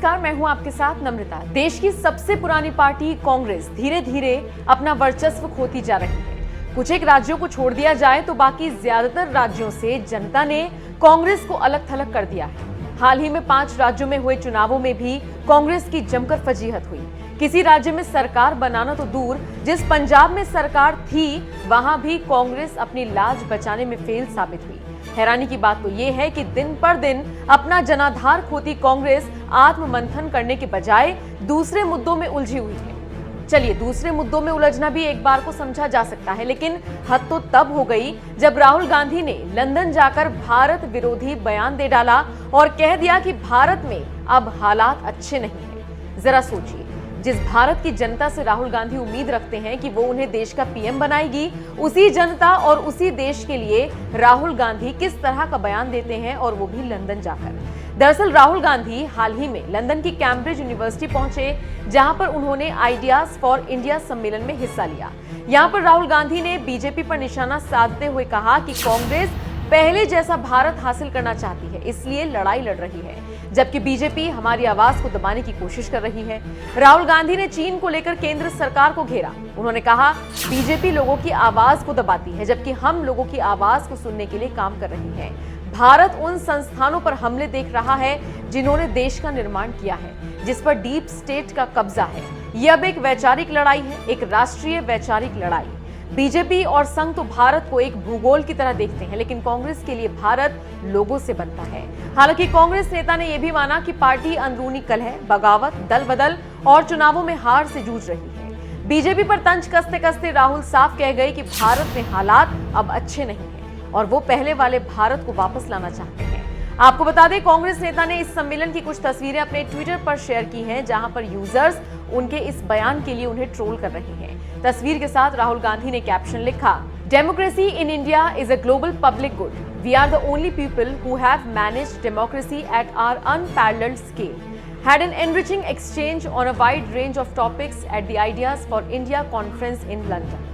नमस्कार, मैं हूं आपके साथ नम्रता। देश की सबसे पुरानी पार्टी कांग्रेस धीरे धीरे अपना वर्चस्व खोती जा रही है। कुछ एक राज्यों को छोड़ दिया जाए तो बाकी ज्यादातर राज्यों से जनता ने कांग्रेस को अलग थलग कर दिया है। हाल ही में 5 राज्यों में हुए चुनावों में भी कांग्रेस की जमकर फजीहत हुई। किसी राज्य में सरकार बनाना तो दूर, जिस पंजाब में सरकार थी वहां भी कांग्रेस अपनी लाज बचाने में फेल साबित हुई। हैरानी की बात तो यह है कि दिन पर दिन अपना जनाधार खोती कांग्रेस आत्ममंथन करने के बजाय दूसरे मुद्दों में उलझी हुई है। चलिए, दूसरे मुद्दों में उलझना भी एक बार को समझा जा सकता है, लेकिन हद तो तब हो गई जब राहुल गांधी ने लंदन जाकर भारत विरोधी बयान दे डाला और कह दिया कि भारत में अब हालात अच्छे नहीं है। जरा सोचिए, जिस भारत की जनता से राहुल गांधी उम्मीद रखते हैं कि वो उन्हें देश का पीएम बनाएगी, उसी जनता और उसी देश के लिए राहुल गांधी किस तरह का बयान देते हैं, और वो भी लंदन जाकर। दरअसल राहुल गांधी हाल ही में लंदन की कैम्ब्रिज यूनिवर्सिटी पहुंचे, जहां पर उन्होंने आइडियाज फॉर इंडिया सम्मेलन में हिस्सा लिया। यहां पर राहुल गांधी ने बीजेपी पर निशाना साधते हुए कहा कि कांग्रेस पहले जैसा भारत हासिल करना चाहती है, इसलिए लड़ाई लड़ रही है, जबकि बीजेपी हमारी आवाज को दबाने की कोशिश कर रही है। राहुल गांधी ने चीन को लेकर केंद्र सरकार को घेरा। उन्होंने कहा, बीजेपी लोगों की आवाज को दबाती है, जबकि हम लोगों की आवाज को सुनने के लिए काम कर रही है। भारत उन संस्थानों पर हमले देख रहा है जिन्होंने देश का निर्माण किया है, जिस पर डीप स्टेट का कब्जा है। यह अब एक वैचारिक लड़ाई है, एक राष्ट्रीय वैचारिक लड़ाई। बीजेपी और संघ तो भारत को एक भूगोल की तरह देखते हैं, लेकिन कांग्रेस के लिए भारत लोगों से बनता है। हालांकि कांग्रेस नेता ने यह भी माना कि पार्टी अंदरूनी कलह, बगावत, दल बदल और चुनावों में हार से जूझ रही है। बीजेपी पर तंज कसते कसते राहुल साफ कह गए कि भारत में हालात अब अच्छे नहीं है और वो पहले वाले भारत को वापस लाना चाहते हैं। आपको बता दें, कांग्रेस नेता ने इस सम्मेलन की कुछ तस्वीरें अपने ट्विटर पर शेयर की हैं, जहां पर यूजर्स उनके इस बयान के लिए उन्हें ट्रोल कर रहे हैं। तस्वीर के साथ राहुल गांधी ने कैप्शन लिखा, democracy in India is a global public good. We are the only people who have managed democracy at our unparalleled scale. Had an enriching exchange on a wide range of topics at the Ideas for India conference in London।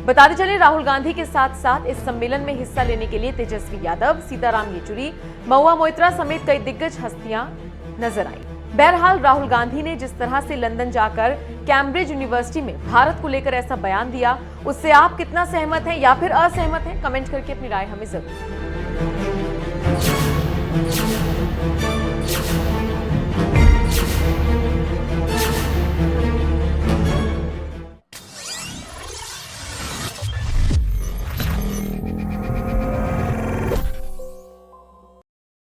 बताते चले, राहुल गांधी के साथ साथ इस सम्मेलन में हिस्सा लेने के लिए तेजस्वी यादव, सीताराम येचुरी, महुआ मोइत्रा समेत कई दिग्गज हस्तियां नजर आई। बहरहाल राहुल गांधी ने जिस तरह से लंदन जाकर कैम्ब्रिज यूनिवर्सिटी में भारत को लेकर ऐसा बयान दिया, उससे आप कितना सहमत हैं या फिर असहमत हैं, कमेंट करके अपनी राय हमें जरूर।